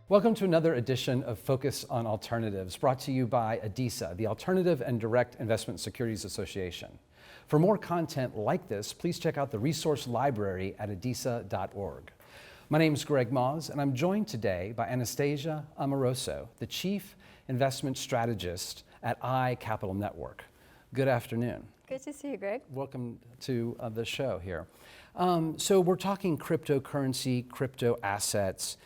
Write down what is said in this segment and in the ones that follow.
Welcome to another edition of Focus on Alternatives, brought to you by ADISA, the Alternative and Direct Investment Securities Association. For more content like this, please check out the resource library at adisa.org. My name is Greg Mausz, and I'm joined today by Anastasia Amoroso, the Chief Investment Strategist at iCapital Network. Good afternoon. Good to see you, Greg. Welcome to the show here. So we're talking cryptocurrency, crypto assets.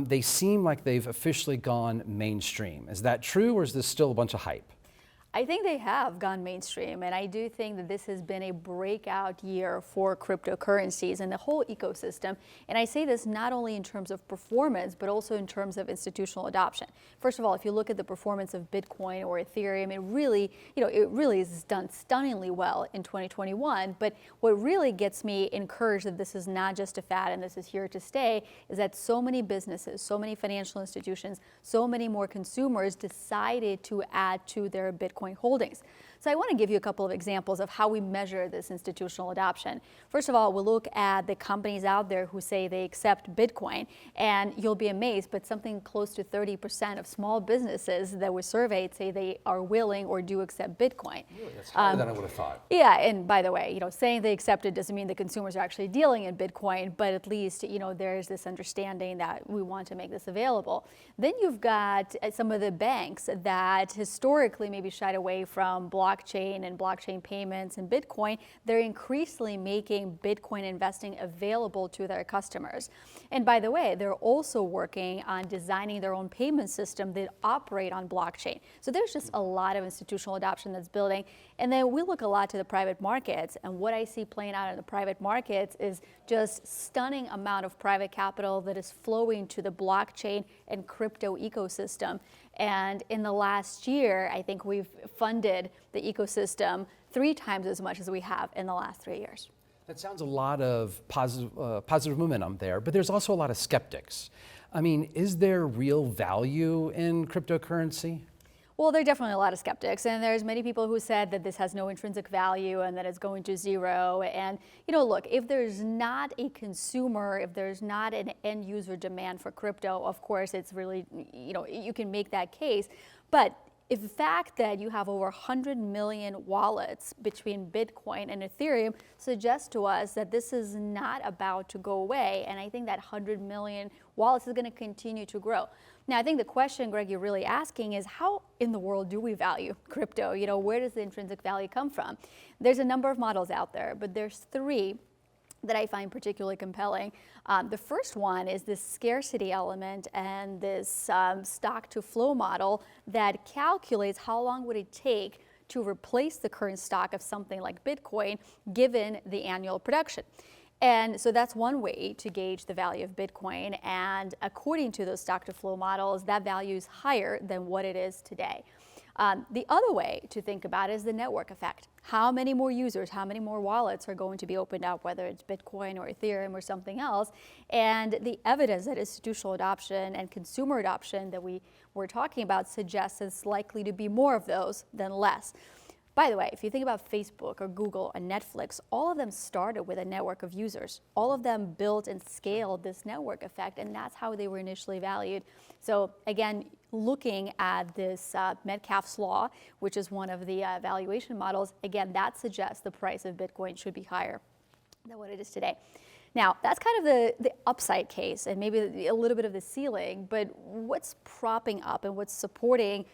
They seem like they've officially gone mainstream. Is that true, or is this still a bunch of hype? I think they have gone mainstream, and I do think that this has been a breakout year for cryptocurrencies and the whole ecosystem. And I say this not only in terms of performance, but also in terms of institutional adoption. First of all, if you look at the performance of Bitcoin or Ethereum, it really is done stunningly well in 2021. But what really gets me encouraged that this is not just a fad and this is here to stay is that so many businesses, so many financial institutions, so many more consumers decided to add to their Bitcoin holdings. So I want to give you a couple of examples of how we measure this institutional adoption. First of all, we'll look at the companies out there who say they accept Bitcoin, and you'll be amazed, but something close to 30% of small businesses that were surveyed say they are willing or do accept Bitcoin. Really? That's higher than I would have thought. Yeah, and by the way, saying they accept it doesn't mean the consumers are actually dealing in Bitcoin, but at least, there's this understanding that we want to make this available. Then you've got some of the banks that historically maybe shied away from blockchain and blockchain payments and Bitcoin. They're increasingly making Bitcoin investing available to their customers. And by the way, they're also working on designing their own payment system that operate on blockchain. So there's just a lot of institutional adoption that's building. And then we look a lot to the private markets, and what I see playing out in the private markets is just stunning amount of private capital that is flowing to the blockchain and crypto ecosystem. And in the last year, I think we've funded the ecosystem 3 times as much as we have in the last 3 years. That sounds a lot of positive momentum there, but there's also a lot of skeptics. I mean, is there real value in cryptocurrency? Well, there are definitely a lot of skeptics, and there's many people who said that this has no intrinsic value and that it's going to zero. And, look, if there's not a consumer, if there's not an end user demand for crypto, of course, it's really, you can make that case. But if the fact that you have over 100 million wallets between Bitcoin and Ethereum suggests to us that this is not about to go away, and I think that 100 million wallets is going to continue to grow. Now, I think the question, Greg, you're really asking is how in the world do we value crypto? Where does the intrinsic value come from? There's a number of models out there, but there's 3 that I find particularly compelling. The first one is this scarcity element and this stock to flow model that calculates how long would it take to replace the current stock of something like Bitcoin given the annual production. And so that's one way to gauge the value of Bitcoin. And according to those stock to flow models, that value is higher than what it is today. The other way to think about it is the network effect. How many more users, how many more wallets are going to be opened up, whether it's Bitcoin or Ethereum or something else? And the evidence that institutional adoption and consumer adoption that we're talking about suggests it's likely to be more of those than less. By the way, if you think about Facebook or Google and Netflix, all of them started with a network of users. All of them built and scaled this network effect, and that's how they were initially valued. So again, looking at this Metcalfe's law, which is one of the valuation models, again, that suggests the price of Bitcoin should be higher than what it is today. Now, that's kind of the upside case and maybe a little bit of the ceiling, but what's propping up and what's putting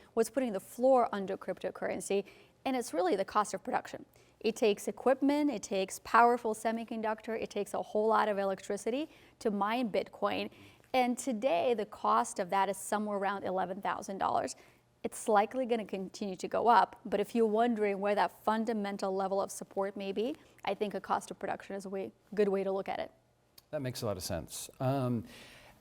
the floor under cryptocurrency, and it's really the cost of production. It takes equipment, it takes powerful semiconductor, it takes a whole lot of electricity to mine Bitcoin. And today, the cost of that is somewhere around $11,000. It's likely going to continue to go up, but if you're wondering where that fundamental level of support may be, I think a cost of production is a good way to look at it. That makes a lot of sense. I'm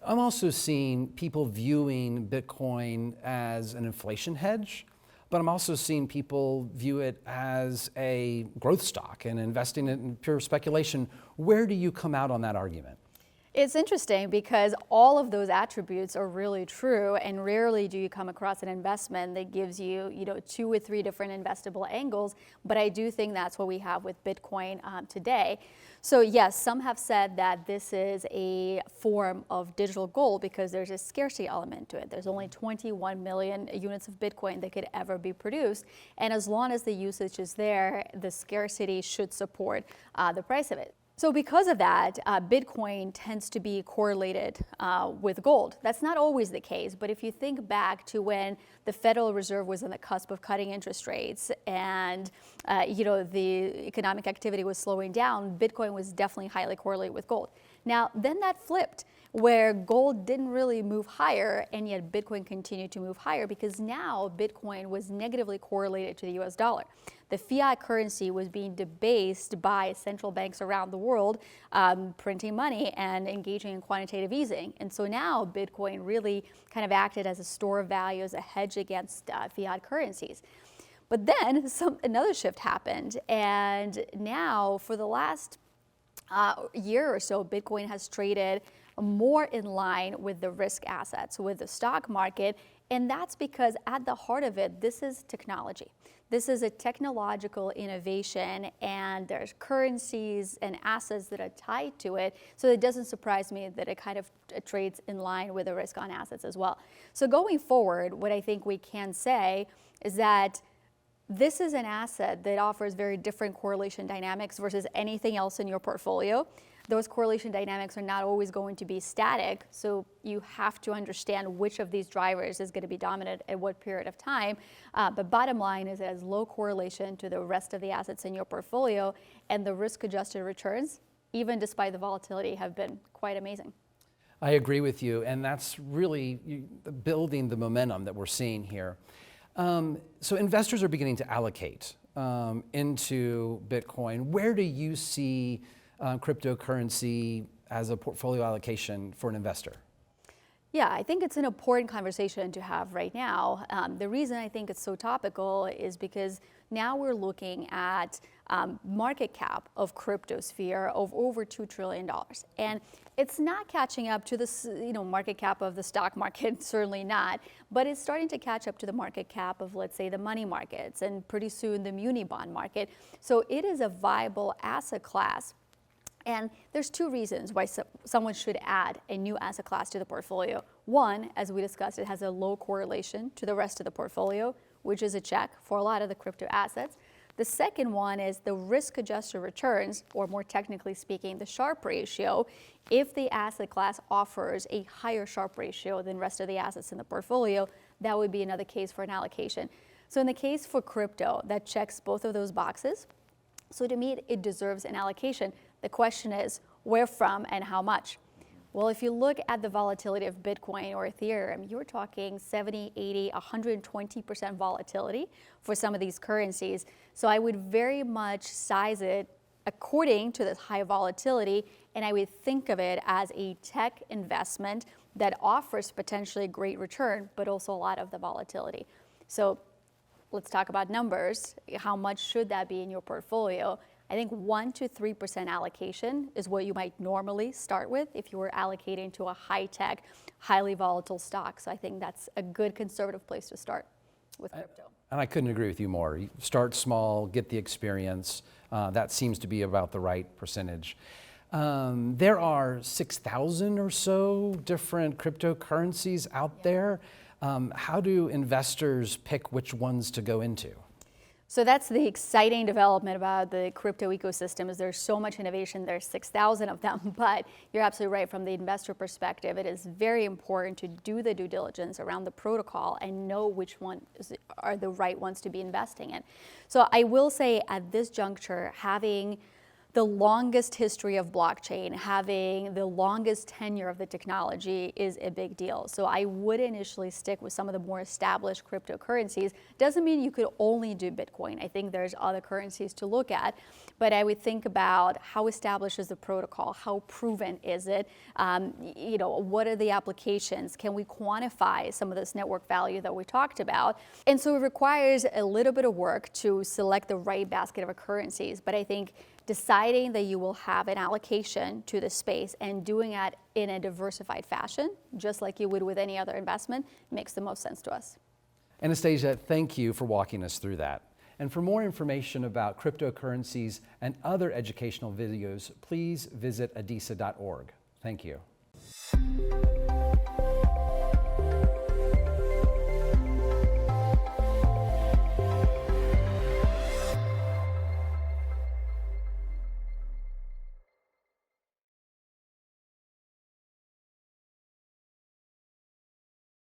also seeing people viewing Bitcoin as an inflation hedge, but I'm also seeing people view it as a growth stock and investing in pure speculation. Where do you come out on that argument? It's interesting because all of those attributes are really true, and rarely do you come across an investment that gives you, 2 or 3 different investable angles. But I do think that's what we have with Bitcoin today. So yes, some have said that this is a form of digital gold because there's a scarcity element to it. There's only 21 million units of Bitcoin that could ever be produced, and as long as the usage is there, the scarcity should support the price of it. So because of that, Bitcoin tends to be correlated with gold. That's not always the case, but if you think back to when the Federal Reserve was on the cusp of cutting interest rates and the economic activity was slowing down, Bitcoin was definitely highly correlated with gold. Now, then that flipped, where gold didn't really move higher, and yet Bitcoin continued to move higher because now Bitcoin was negatively correlated to the US dollar. The fiat currency was being debased by central banks around the world, printing money and engaging in quantitative easing. And so now Bitcoin really kind of acted as a store of value, as a hedge against fiat currencies. But then another shift happened, and now for the last year or so, Bitcoin has traded more in line with the risk assets, with the stock market. And that's because at the heart of it, this is technology. This is a technological innovation, and there's currencies and assets that are tied to it. So it doesn't surprise me that it kind of trades in line with the risk on assets as well. So going forward, what I think we can say is that this is an asset that offers very different correlation dynamics versus anything else in your portfolio. Those correlation dynamics are not always going to be static, so you have to understand which of these drivers is going to be dominant at what period of time. But bottom line is it has low correlation to the rest of the assets in your portfolio, and the risk-adjusted returns, even despite the volatility, have been quite amazing. I agree with you, and that's really building the momentum that we're seeing here. So investors are beginning to allocate into Bitcoin. Where do you see cryptocurrency as a portfolio allocation for an investor? Yeah, I think it's an important conversation to have right now. The reason I think it's so topical is because now we're looking at market cap of cryptosphere of over $2 trillion. And it's not catching up to the market cap of the stock market, certainly not, but it's starting to catch up to the market cap of, let's say, the money markets and pretty soon the muni bond market. So it is a viable asset class. And there's 2 reasons why someone should add a new asset class to the portfolio. One, as we discussed, it has a low correlation to the rest of the portfolio, which is a check for a lot of the crypto assets. The second one is the risk-adjusted returns, or more technically speaking, the Sharpe ratio. If the asset class offers a higher Sharpe ratio than the rest of the assets in the portfolio, that would be another case for an allocation. So in the case for crypto, that checks both of those boxes. So to me, it deserves an allocation. The question is, where from and how much? Well, if you look at the volatility of Bitcoin or Ethereum, you're talking 70, 80, 120% volatility for some of these currencies. So I would very much size it according to this high volatility, and I would think of it as a tech investment that offers potentially a great return, but also a lot of the volatility. So let's talk about numbers. How much should that be in your portfolio? I think 1 to 3% allocation is what you might normally start with if you were allocating to a high-tech, highly volatile stock. So I think that's a good conservative place to start with crypto. And I couldn't agree with you more. You start small, get the experience. That seems to be about the right percentage. There are 6,000 or so different cryptocurrencies out there. How do investors pick which ones to go into? So that's the exciting development about the crypto ecosystem is there's so much innovation. There's 6,000 of them, but you're absolutely right. From the investor perspective, it is very important to do the due diligence around the protocol and know which ones are the right ones to be investing in. So I will say at this juncture, having the longest history of blockchain, having the longest tenure of the technology is a big deal. So I would initially stick with some of the more established cryptocurrencies. Doesn't mean you could only do Bitcoin. I think there's other currencies to look at, but I would think about how established is the protocol, how proven is it, what are the applications, can we quantify some of this network value that we talked about? And so it requires a little bit of work to select the right basket of currencies, but I think deciding that you will have an allocation to the space and doing that in a diversified fashion, just like you would with any other investment, makes the most sense to us. Anastasia, thank you for walking us through that. And for more information about cryptocurrencies and other educational videos, please visit adisa.org. Thank you.